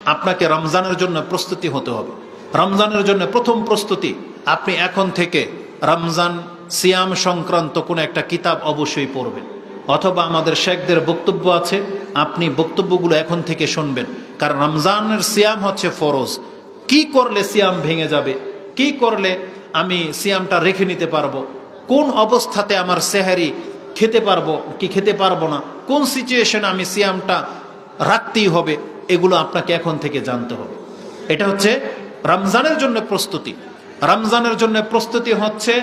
আপনাকে রমজানের জন্য প্রস্তুতি হতে হবে। রমজানের জন্য প্রথম প্রস্তুতি, আপনি এখন থেকে রমজান সিয়াম সংক্রান্ত কোনো একটা কিতাব অবশ্যই পড়বেন, অথবা আমাদের শেখদের বক্তব্য আছে, আপনি বক্তব্যগুলো এখন থেকে শুনবেন। কারণ রমজানের সিয়াম হচ্ছে ফরজ। কি করলে সিয়াম ভেঙে যাবে, কি করলে আমি সিয়ামটা রেখে নিতে পারবো, কোন অবস্থাতে আমার সেহারি খেতে পারবো কি খেতে পারবো না, কোন সিচুয়েশনে আমি সিয়ামটা রাখতেই হবে, এগুলো আপনাকে এখন থেকে জানতে হবে। এটা হচ্ছে রমজানের জন্য প্রস্তুতি। রমজানের জন্য প্রস্তুতি হচ্ছে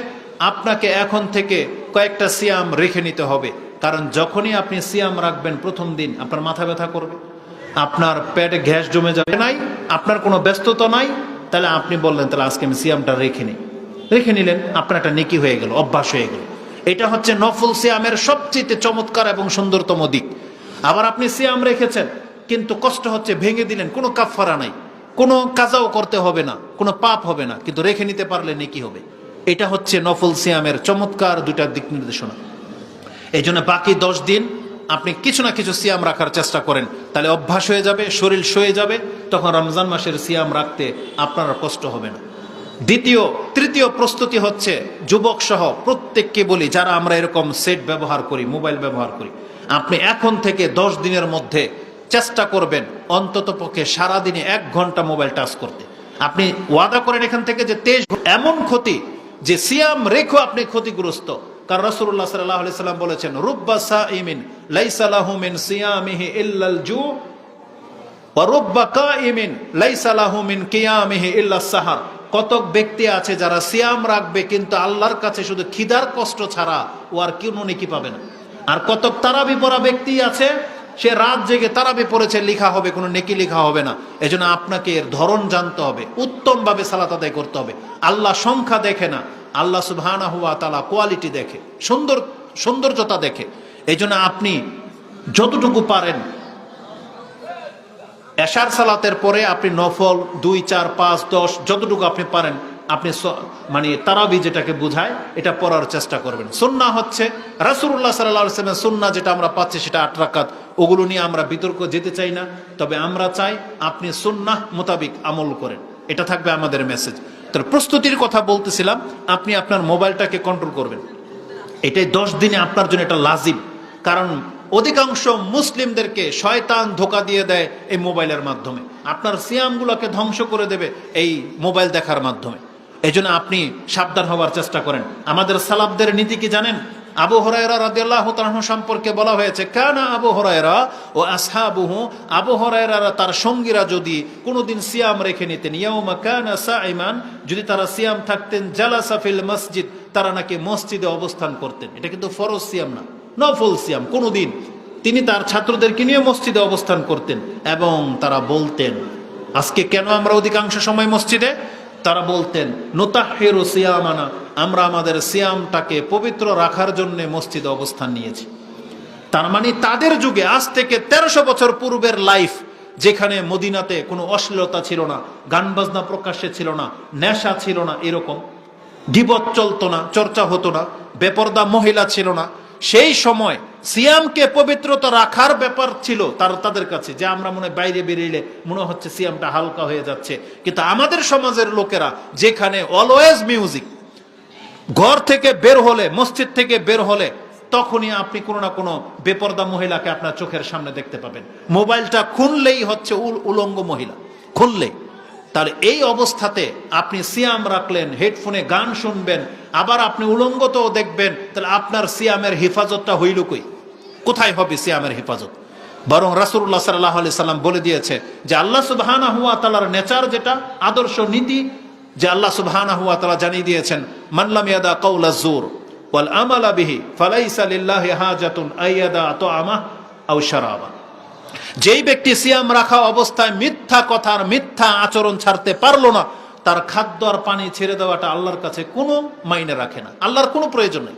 আপনাকে এখন থেকে কয়েকটা সিয়াম রেখে নিতে হবে। কারণ যখনই আপনি সিয়াম রাখবেন প্রথম দিন আপনার মাথা ব্যথা করবে, আপনার পেটে গ্যাস জমে যাবে, নাই আপনার কোনো ব্যস্ততা নাই, তাহলে আপনি বললেন তাহলে আজকে আমি সিয়ামটা রেখে নিই, রেখে নিলেন, আপনার একটা নেকি হয়ে গেল, অভ্যাস হয়ে গেল। এটা হচ্ছে নফল সিয়ামের সবচেয়ে চমৎকার এবং সুন্দরতম দিক। আবার আপনি সিয়াম রেখেছেন কিন্তু কষ্ট হচ্ছে, ভেঙে দিলেন, কোনো কাফারা নাই, কোনো কাজাও করতে হবে না, কোনো পাপ হবে না, কিন্তু রেখে নিতে পারলে নেকি হবে। এটা হচ্ছে নফল সিয়ামের চমৎকার দুইটা দিক নির্দেশনা। এই জন্য বাকি 10 দিন আপনি কিছু না কিছু সিয়াম রাখার চেষ্টা করেন, তাহলে অভ্যাস হয়ে যাবে, শরীর সয়ে যাবে, তখন রমজান মাসের সিয়াম রাখতে আপনার কষ্ট হবে না। তৃতীয় প্রস্তুতি হচ্ছে যুবক সহ প্রত্যেককে বলি, যারা আমরা এরকম সেট ব্যবহার করি, মোবাইল ব্যবহার করি, আপনি এখন থেকে 10 দিনের মধ্যে চেষ্টা করবেন অন্তত পক্ষে সারাদিনে 1 ঘন্টা মোবাইল টাচ করতে। আপনি ওয়াদা করেন এখান থেকে যে 23 এমন ক্ষতি যে সিয়াম রেখো আপনি ক্ষতিগ্রস্ত। কারণ রাসূলুল্লাহ সাল্লাল্লাহু আলাইহি সাল্লাম বলেছেন, রুব্বা সাইমিন লাইসা লাহু মিন সিয়ামিহি ইল্লাল জু ওয়া রুব্বা কাইমিন লাইসা লাহু মিন কিয়ামিহি ইল্লাস সাহার। কতক ব্যক্তি আছে যারা সিয়াম রাখবে কিন্তু আল্লাহর কাছে শুধু খিদার কষ্ট ছাড়া ও আর কোনো নেকি পাবে না। আর কতক তারাবি পড়া ব্যক্তি আছে, সে রাত জেগে তারাবি পড়েছে, লেখা হবে, কোনো নেকি লেখা হবে না। এজন্য আপনাকে এর ধরন জানতে হবে, উত্তমভাবে সালাত আদায় করতে হবে। আল্লাহ সংখ্যা দেখে না, আল্লাহ সুবহানাহু ওয়া তাআলা কোয়ালিটি দেখে, সৌন্দর্যতা দেখে। এজন্য আপনি যতটুকু পারেন এশার সালাতের পরে আপনি নফল 2, 4, 5, 10 যতটুকু আপনি পারেন আপনি মানে তারাবি যেটাকে বোঝায় এটা পড়ার চেষ্টা করবেন। সুন্নাহ হচ্ছে রাসূলুল্লাহ সাল্লাল্লাহু আলাইহি ওয়াসাল্লামের সুন্নাহ যেটা আমরা পাচ্ছি সেটা 8 রাকাত। ওগুলো নিয়ে আমরা বিতর্ক যেতে চাই না, তবে আমরা চাই আপনি সুন্নাহ মোতাবিক আমল করেন। এটা থাকবে আমাদের মেসেজ। তো প্রস্তুতির কথা বলতেছিলাম, আপনি আপনার মোবাইলটাকে কন্ট্রোল করবেন। এটাই 10 দিনে আপনার জন্য এটা লাজিম। কারণ অধিকাংশ মুসলিমদেরকে শয়তান ধোঁকা দিয়ে দেয় এই মোবাইলের মাধ্যমে, আপনার সিয়ামগুলোকে ধ্বংস করে দেবে এই মোবাইল দেখার মাধ্যমে। এই জন্য আপনি সাবধান হওয়ার চেষ্টা করেন। আমাদের সালাফদের নীতি কি জানেন? আবু হুরায়রা রাদিয়াল্লাহু তাআলা আনহু সম্পর্কে বলা হয়েছে, কানা আবু হুরায়রা ও আসহাবুহু, আবু হুরায়রা তার সঙ্গীরা যদি কোনোদিন সিয়াম রেখে নিতেন, ইয়াউমা কানা সাইমান, যদি তারা সিয়াম থাকতেন, জালাসা ফিল মসজিদ, তারা নাকি মসজিদে অবস্থান করতেন। এটা কিন্তু ফরজ সিয়াম না, নফল সিয়াম। কোনোদিন তিনি তার ছাত্রদেরকে নিয়ে মসজিদে অবস্থান করতেন এবং তারা বলতেন, আজকে কেন আমরা অধিকাংশ সময় মসজিদে? তারা বলতেন, নুতাহহিরু সিয়ামানা, আমরা আমাদের সিয়ামটাকে পবিত্র রাখার জন্য মসজিদে অবস্থান নিয়েছি। তার মানে তাদের যুগে, আজ থেকে 1300 বছর পূর্বের লাইফ, যেখানে মদিনাতে কোনো অশ্লীলতা ছিল না, গান বাজনা প্রকাশ্যে ছিল না, নেশা ছিল না, এরকম গীবত চলতো না, চর্চা হতো না, বেপরদা মহিলা ছিল না, সেই সময় সিয়ামকে পবিত্রতা রাখার ব্যাপার ছিল তাদের কাছে, যে আমরা মনে বাইরে বেরিয়ে মনে হচ্ছে সিয়ামটা হালকা হয়ে যাচ্ছে। কিন্তু আমাদের সমাজের লোকেরা, যেখানে অলওয়েজ মিউজিক, ঘর থেকে বের হলে, মসজিদ থেকে বের হলে তখনই আপনি কোনো না কোনো বেপরদা মহিলাকে আপনার চোখের সামনে দেখতে পাবেন। মোবাইলটা খুললেই হচ্ছে উলঙ্গ মহিলা, খুললেই। তাহলে এই অবস্থাতে আপনি সিয়াম রাখলেন, হেডফোনে গান শুনবেন, আবার আপনি উলঙ্গতও দেখবেন, তাহলে আপনার সিয়ামের হেফাজতটা হইল কই? কোথায় হবে সিয়ামের হেফাজত? বরং রাসূলুল্লাহ সাল্লাল্লাহু আলাইহি সাল্লাম বলে দিয়েছে যে আল্লাহ সুবহানাহু ওয়া তাআলার নেচার যেটা, আদর্শ নীতি, যে আল্লাহ সুবহানাহু ওয়া তাআলা জানিয়ে দিয়েছেন, মান লাম ইয়াদা কাওলা যুর ওয়াল আমালা বিহি ফালাইসা লিল্লাহি হাজাতুন আইয়াদা তাআমা আও শারাবা। যেই ব্যক্তি সিয়াম রাখা অবস্থায় মিথ্যা কথার, মিথ্যা আচরণ ছাড়তে পারলো না, তার খাদ্য আর পানি ছেড়ে দেওয়াটা আল্লাহর কাছে কোনো মাইনে রাখে না, আল্লাহর কোনো প্রয়োজন নেই।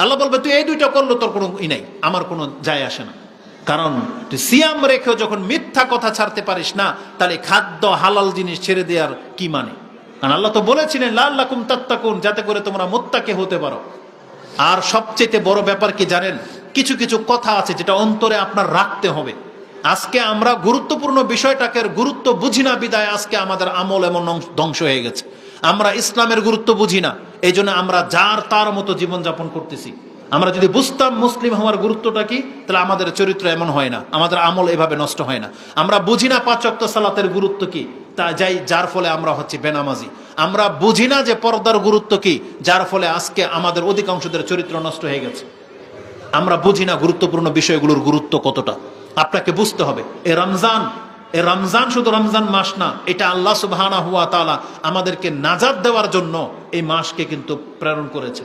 আল্লাহ বলবে তুই এই দুইটা করলো, তোর কোনো নাই, আমার কোনো যায় আসে না। কারণ তুই সিয়াম রেখেও যখন মিথ্যা কথা ছাড়তে পারিস না, তাহলে খাদ্য হালাল জিনিস ছেড়ে দেওয়ার কি মানে? কারণ আল্লাহ তো বলেছিলেন লাআল্লাকুম তাত্তাকুন, যাতে করে তোমরা মুত্তাকি হতে পারো। আর সবচেয়ে বড় ব্যাপার কি জানেন? কিছু কিছু কথা আছে যেটা অন্তরে আপনার রাখতে হবে। আজকে আমরা গুরুত্বপূর্ণ বিষয়টাকে গুরুত্ব বুঝি না বিদায় আজকে আমাদের আমল এমন ধ্বংস হয়ে গেছে। আমরা ইসলামের গুরুত্ব বুঝি না, এই জন্য আমরা যার তার মতো জীবনযাপন করতেছি। আমরা যদি বুঝতাম মুসলিম হওয়ার গুরুত্বটা কি, তাহলে আমাদের চরিত্র এমন হয় না, আমাদের আমল এভাবে নষ্ট হয় না। আমরা বুঝি না 5 ওয়াক্ত সালাতের গুরুত্ব কি, তা যার ফলে আমরা হচ্ছে বেনামাজি। আমরা বুঝি না যে পর্দার গুরুত্ব কি, যার ফলে আজকে আমাদের অধিকাংশদের চরিত্র নষ্ট হয়ে গেছে। আমরা বুঝি না গুরুত্বপূর্ণ বিষয়গুলোর গুরুত্ব কতটা। আপনাকে বুঝতে হবে এই রমজান শুধু রমজান মাস না, এটা আল্লাহ সুবহানাহু ওয়া তাআলা আমাদেরকে নাজাত দেওয়ার জন্য এই মাসকে কিন্তু প্রেরণ করেছে।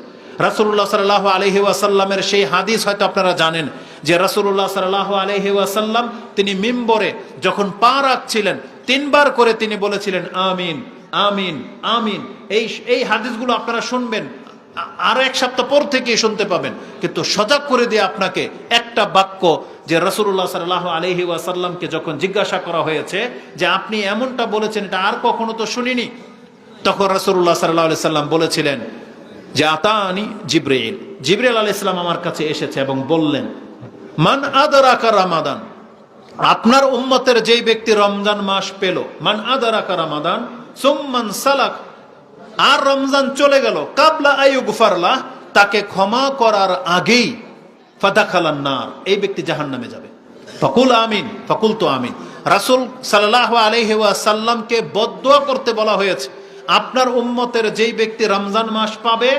রাসূলুল্লাহ সাল্লাল্লাহু আলাইহি ওয়াসাল্লামের সেই হাদিস হয়তো আপনারা জানেন যে রাসূলুল্লাহ সাল্লাল্লাহু আলাইহি ওয়াসাল্লাম তিনি মিম্বরে যখন পা রাখছিলেন 3 বার করে তিনি বলেছিলেন আমিন আমিন আমিন। এই হাদিসগুলো আপনারা শুনবেন, আর 1 সপ্তাহ পর থেকে শুনতে পাবেন, কিন্তু সজাগ করে দিয়ে আপনাকে একটা বাক্য যে রাসূলুল্লাহ সাল্লাল্লাহু আলাইহি ওয়াসাল্লামকে যখন জিজ্ঞাসা করা হয়েছে যে আপনি এমনটা বলেছেন এটা আর কখনো তো শুনিনি, তখন রাসূলুল্লাহ সাল্লাল্লাহু আলাইহি সাল্লাম বলেছিলেন যে আতানি জিবরিল আলাইহিস সালাম আমার কাছে এসেছে এবং বললেন মান আদরাকা রমাদান, আপনার উম্মতের যেই ব্যক্তি রমজান মাস পেল, মান আদরাকা রমাদান সুম্মান সালাক, আর রমজান চলে গেল, কাবলা আইয়ুগফারলাহ, তাকে ক্ষমা করার আগেই ফাদাখালান নার, এই ব্যক্তি জাহান্নামে যাবে। ফাকুল আমিন, ফাকুলতু আমিন। রাসূল সাল্লাল্লাহু আলাইহি ওয়াসাল্লামকে বদদুয়া করতে বলা হয়েছে আপনার উম্মতের যেই ব্যক্তি রমজান মাস পাবে,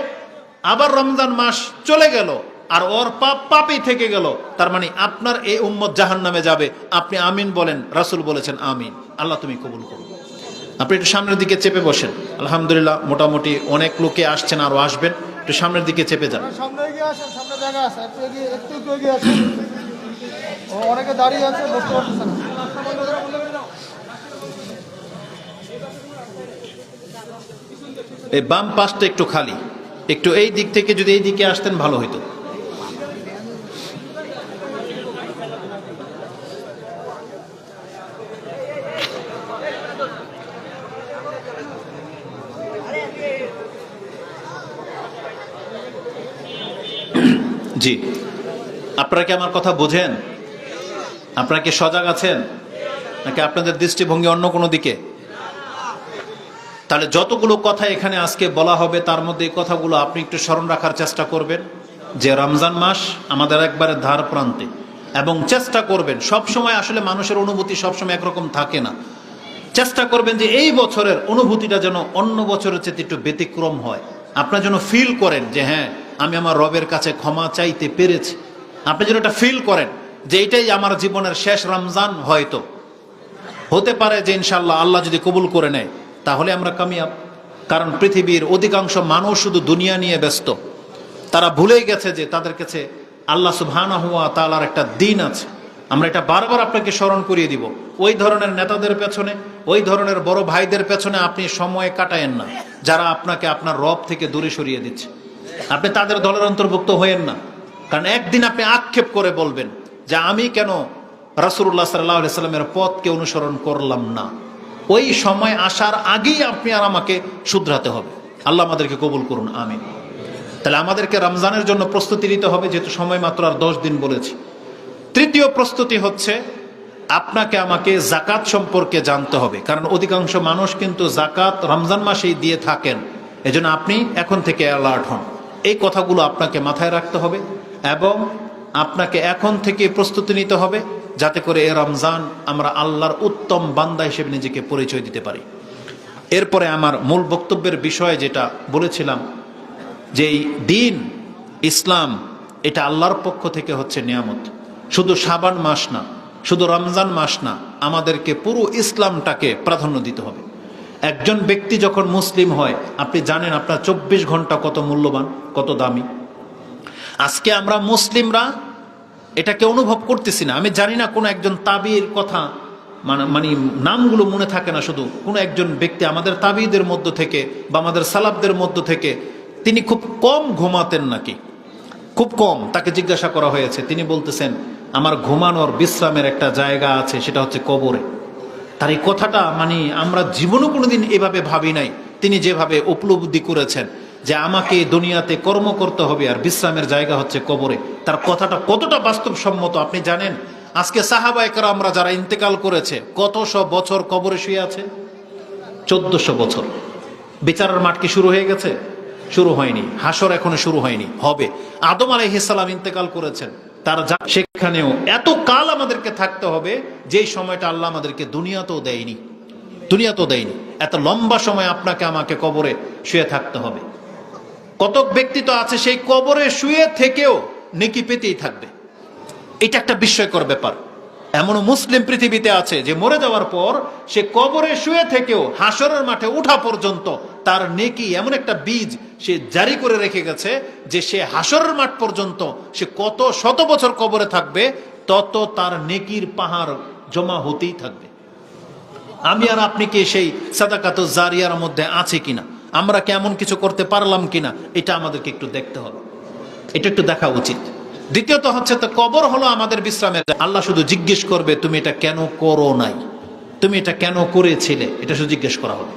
আবার রমজান মাস চলে গেল আর ওর পাপই থেকে গেল, তার মানে আপনার এই উম্মত জাহান্নামে যাবে। আপনি আমিন বলেন, রাসূল বলেছেন আমিন। আল্লাহ তুমি কবুল করো। আপনি একটু সামনের দিকে চেপে বসেন। আলহামদুলিল্লাহ মোটামুটি অনেক লোকে আসছেন, আরো আসবেন, একটু সামনের দিকে চেপে যান। সামনে এগিয়ে আসেন, সামনে জায়গা আছে, একটু এগিয়ে আসেন। অনেকে দাঁড়িয়ে আছে, বসতে পারতেছে না। এই বাম পাশটা একটু খালি, একটু এই দিক থেকে যদি এই দিকে আসতেন ভালো হইতো। জি, আপনারা কি আমার কথা বোঝেন? আপনারা কি সজাগ আছেন, নাকি আপনাদের দৃষ্টিভঙ্গি অন্য কোনো দিকে? তাহলে যতগুলো কথা এখানে আজকে বলা হবে তার মধ্যে এই কথাগুলো আপনি একটু স্মরণ রাখার চেষ্টা করবেন যে রমজান মাস আমাদের একবারে ধার প্রান্তে, এবং চেষ্টা করবেন সব সময়, আসলে মানুষের অনুভূতি সবসময় একরকম থাকে না, চেষ্টা করবেন যে এই বছরের অনুভূতিটা যেন অন্য বছরের চেয়ে একটু ব্যতিক্রম হয়। আপনার যেন ফিল করেন যে হ্যাঁ আমি আমার রবের কাছে ক্ষমা চাইতে পেরেছি। আপনি যেন এটা ফিল করেন যে এইটাই আমার জীবনের শেষ রমজান। হয়তো হতে পারে যে ইনশাল্লাহ আল্লাহ যদি কবুল করে নেয় তাহলে আমরা কামিয়াব। কারণ পৃথিবীর অধিকাংশ মানুষ শুধু দুনিয়া নিয়ে ব্যস্ত, তারা ভুলে গেছে যে তাদের কাছে আল্লাহ সুবহানাহু ওয়া তাআলার একটা দিন আছে। আমরা এটা বারবার আপনাকে স্মরণ করিয়ে দিব। ওই ধরনের নেতাদের পেছনে, ওই ধরনের বড় ভাইদের পেছনে আপনি সময় কাটায়েন না যারা আপনাকে আপনার রব থেকে দূরে সরিয়ে দিচ্ছে। আপনি তাদের দলের অন্তর্ভুক্ত হয়েন না, কারণ একদিন আপনি আক্ষেপ করে বলবেন যে আমি কেন রাসূলুল্লাহ সাল্লাল্লাহু আলাইহি সাল্লামের পথকে অনুসরণ করলাম না। ওই সময় আসার আগেই আপনি আর আমাকে শুধরাতে হবে। আল্লাহ আমাদেরকে কবুল করুন, আমিন। তাহলে আমাদেরকে রমজানের জন্য প্রস্তুতি নিতে হবে, যেহেতু সময় মাত্র আর 10 দিন বলেছি। তৃতীয় প্রস্তুতি হচ্ছে আপনাকে আমাকে যাকাত সম্পর্কে জানতে হবে, কারণ অধিকাংশ মানুষ কিন্তু যাকাত রমজান মাসেই দিয়ে থাকেন। এজন্য আপনি এখন থেকে অ্যালার্ট হন। এই কথাগুলো আপনাকে মাথায় রাখতে হবে এবং আপনাকে এখন থেকে প্রস্তুতি নিতে হবে, যাতে করে এ রমজান আমরা আল্লাহর উত্তম বান্দা হিসেবে নিজেকে পরিচয় দিতে পারি। এরপরে আমার মূল বক্তব্যের বিষয় যেটা বলেছিলাম, যে এই দিন ইসলাম এটা আল্লাহর পক্ষ থেকে হচ্ছে নিয়ামত। শুধু শাবান মাস না, শুধু রমজান মাস না, আমাদেরকে পুরো ইসলামটাকে প্রাধান্য দিতে হবে। একজন ব্যক্তি যখন মুসলিম হয়, আপনি জানেন আপনার 24 ঘন্টা কত মূল্যবান, কত দামি। আজকে আমরা মুসলিমরা এটাকে অনুভব করতেছি না। আমি জানি না কোনো একজন তাবির কথা, মানে নামগুলো মনে থাকে না, শুধু কোনো একজন ব্যক্তি আমাদের তাবিদের মধ্য থেকে বা আমাদের সালাফদের মধ্য থেকে তিনি খুব কম ঘুমাতেন নাকি, খুব কম। তাকে জিজ্ঞাসা করা হয়েছে, তিনি বলতেছেন আমার ঘুমানোর বিশ্রামের একটা জায়গা আছে, সেটা হচ্ছে কবরে। তার এই কথাটা মানে আমরা জীবনও কোনোদিন এভাবে ভাবি নাই। তিনি যেভাবে উপলব্ধি করেছেন যে আমাকে দুনিয়াতে কর্ম করতে হবে আর বিশ্রামের জায়গা হচ্ছে কবরে, তার কথাটা কতটা বাস্তবসম্মত আপনি জানেন। আজকে সাহাবায়ে কেরামরা যারা ইন্তেকাল করেছে কত শত বছর কবরে শুয়ে আছে? 1400 বছর। বিচারের মাঠ কি শুরু হয়ে গেছে? শুরু হয়নি। হাসর এখনো শুরু হয়নি, হবে। আদম আলাইহিস সালাম ইন্তেকাল করেছেন, তার সেখানেও এত কাল আমাদেরকে থাকতে হবে, যেই সময়টা আল্লাহ আমাদেরকে দুনিয়াতেও দেয়নি। এত লম্বা সময় আপনাকে আমাকে কবরে শুয়ে থাকতে হবে। কত ব্যক্তি তো আছে সেই কবরে শুয়ে থেকেও নেকি পেতেই থাকবে। এটা একটা বিস্ময়কর ব্যাপার। এমনও মুসলিম পৃথিবীতে আছে যে মরে যাওয়ার পর সে কবরে শুয়ে থেকেও হাসরের মাঠে ওঠা পর্যন্ত তার নেকি এমন একটা বীজ সে জারি করে রেখে গেছে যে সে হাসরের মাঠ পর্যন্ত সে কত শত বছর কবরে থাকবে, তত তার নেকির পাহাড় জমা হতেই থাকবে। আমি আর আপনি কি সেই সাদাকাত জারিয়ার মধ্যে আছে কিনা, আমরা কেমন কিছু করতে পারলাম কিনা, এটা আমাদেরকে একটু দেখতে হবে, এটা একটু দেখা উচিত। দ্বিতীয়ত হচ্ছে তো কবর হলো আমাদের বিশ্রামের। আল্লাহ শুধু জিজ্ঞেস করবে তুমি এটা কেন করো নাই, তুমি এটা কেন করেছিলে, এটা শুধু জিজ্ঞেস করা হবে।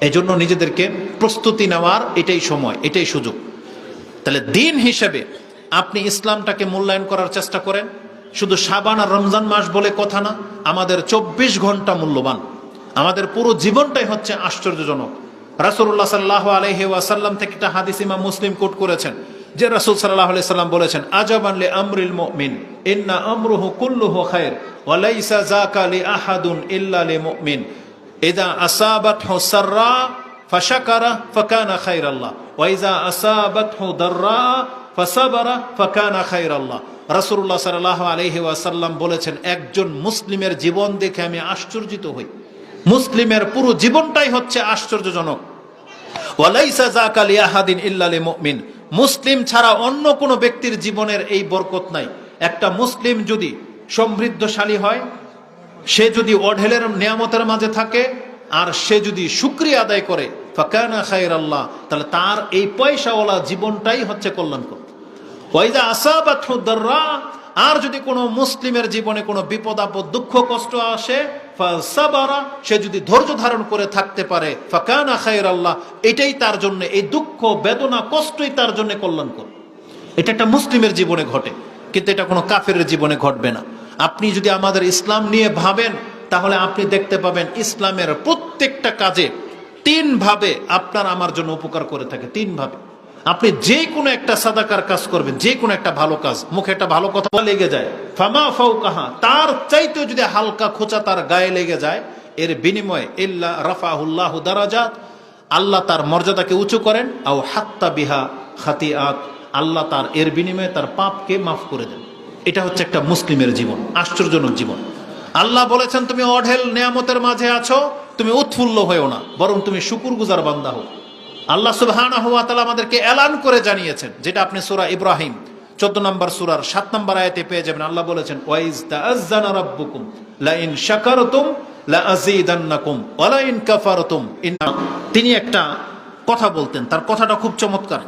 এই জন্য নিজেদেরকে প্রস্তুতি নেওয়ার এটাই সময়, এটাই সুযোগ। তাহলে দিন হিসেবে আপনি ইসলামটাকে মূল্যায়ন করার চেষ্টা করেন। শুধু শাবান আর রমজান মাস বলে কথা না, আমাদের 24 ঘন্টা মূল্যবান। আমাদের পুরো জীবনটাই হচ্ছে আশ্চর্যজনক। রাসূলুল্লাহ সাল্লাল্লাহু আলাইহি ওয়াসাল্লাম থেকে একটা হাদিস ইমাম মুসলিম কোট করেছেন যে রাসূল সাল্লাল্লাহু আলাইহি সাল্লাম বলেছেন, আজাবান লি আমরিল মুমিন ইন্না আমরুহু কুল্লুহু খায়র ওয়া লাইসা যাকা লি আহাদুন ইল্লা লিল মুমিন ইযা আসাবাতহু সাররা ফাশাকারা ফাকানা খায়রাল্লাহ ওয়া ইযা আসাবাতহু দাররা ফাসাবারা ফাকানা খায়রাল্লাহ। রাসূলুল্লাহ সাল্লাল্লাহু আলাইহি ওয়াসাল্লাম বলেছেন, একজন মুসলিমের জীবন দেখে আমি আশ্চর্যিত হই। মুসলিমের পুরো জীবনটাই হচ্ছে আশ্চর্যজনক। ওয়ালাইসা যাকা লি আহাদিন ইল্লা লিল মুমিন, মুসলিম ছাড়া অন্য কোনো ব্যক্তির জীবনের এই বরকত নাই। একটা মুসলিম যদি সমৃদ্ধশালী হয়, সে যদি অঢেলের নিয়ামতের মাঝে থাকে, আর সে যদি শুকরিয়া আদায় করে, ফাকানা খায়রাল্লাহ, তাহলে তার এই পয়সাওয়ালা জীবনটাই হচ্ছে কল্যাণকর। ওয়াইজা আসাবাতহু দাররা, আর যদি কোনো মুসলিমের জীবনে কোনো বিপদ আপদ দুঃখ কষ্ট আসে, ফাসাবারা, সে যদি ধৈর্য ধারণ করে থাকতে পারে, ফাকানা খায়রাল্লাহ, এটাই তার জন্য, এই দুঃখ বেদনা কষ্টই তার জন্য কল্যাণকর। এটা একটা মুসলিমের জীবনে ঘটে, কিন্তু এটা কোনো কাফেরের জীবনে ঘটবে না। আপনি যদি আমাদের ইসলাম নিয়ে ভাবেন, তাহলে আপনি দেখতে পাবেন ইসলামের প্রত্যেকটা কাজে 3 ভাবে আপনার আমার জন্য উপকার করে থাকে। 3 ভাবে আপনি যে কোনো একটা সাদাকার কাজ করবেন, যে কোনো একটা ভালো কাজ, মুখে একটা ভালো কথা লেগে যায়, ফামা ফাওকাহা, তার চাইতেও যদি হালকা খোঁচা তার গায়ে লেগে যায়, এর বিনিময়ে ইল্লা রাফাহুল্লাহু দারাজাত, আল্লাহ তার মর্যাদাকে উঁচু করেন, আও হাত্তা বিহা খাতিআত, আল্লাহ তার এর বিনিময়ে তার পাপকে মাফ করে দেন। এটা হচ্ছে একটা মুসলিমের জীবন, আশ্চর্যজনক জীবন। আল্লাহ বলেছেন, তুমি অঢেল নিয়ামতের মাঝে আছো, তুমি উৎফুল্ল হয়েও না, বরং তুমি শুকরগুজার বান্দা হও। আল্লাহ সুবহানাহু ওয়া তাআলা আমাদেরকে এলান করে জানিয়েছেন, যেটা আপনি সূরা ইব্রাহিম 14 নম্বর সূরার 7 নম্বর আয়াতে পেয়ে যাবেন। আল্লাহ বলেছেন, ওয়াইজ তাআজ্জানা রাব্বুকুম লা ইন শাকারতুম লা আযীদান্নাকুম ওয়া লা ইন কাফারতুম। তিনি একটা কথা বলতেন, তার কথাটা খুব চমৎকার,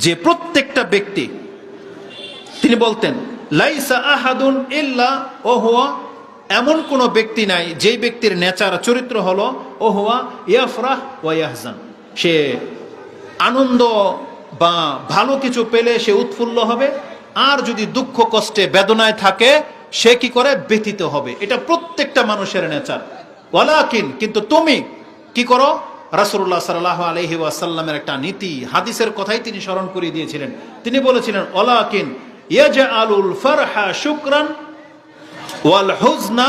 যে প্রত্যেকটা ব্যক্তি, তিনি বলতেন, লাইসা আহাদুন ইল্লা ওয়া হুয়া, এমন কোন ব্যক্তি নাই যেই ব্যক্তির নেচার চরিত্র হলো ও হুয়া ইয়াফরাহ ওয়া ইয়াহজান, সে আনন্দ বা ভালো কিছু পেলে সে উৎফুল্ল হবে, আর যদি দুঃখ কষ্টে বেদনায় থাকে সে কি করে, ব্যথিত হবে। এটা প্রত্যেকটা মানুষের নেচার। ওয়ালাকিন, কিন্তু তুমি কি করো, রাসূলুল্লাহ সাল্লাল্লাহু আলাইহি ওয়াসাল্লামের একটা নীতি হাদিসের কথাই তিনি স্মরণ করিয়ে দিয়েছিলেন। তিনি বলেছিলেন, ওয়ালাকিন ইয়াজআলুল ফারহা শুকরান ওয়াল হুজনা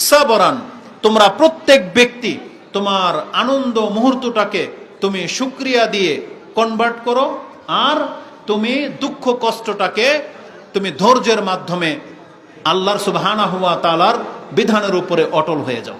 সাবরান, তোমরা প্রত্যেক ব্যক্তি তোমার আনন্দ মুহূর্তটাকে তুমি শুকরিয়া দিয়ে কনভার্ট করো, আর তুমি দুঃখ কষ্টটাকে তুমি ধৈর্যের মাধ্যমে আল্লাহর সুবহানাহু ওয়া তাআলার বিধানের উপরে অটল হয়ে যাও।